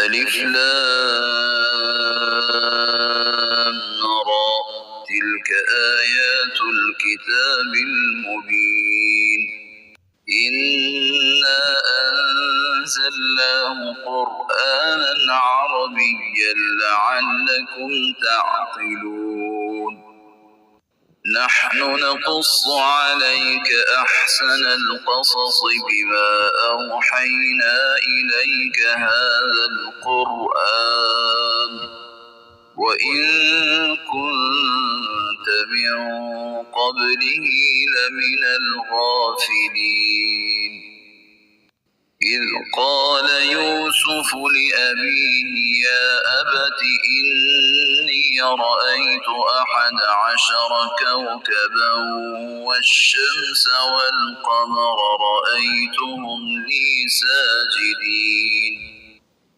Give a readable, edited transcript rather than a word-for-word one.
ألف لام را تلك آيات الكتاب المبين إنا أنزلناه قرآنا عربيا لعلكم تعقلون نحن نقص عليك أحسن القصص بما أوحينا إليك هذا القرآن وإن كنت من قبله لمن الغافلين إذ قال يوسف لأبيه يا أبت إني رأيت 11 كوكبا والشمس والقمر رأيتهم لي ساجدين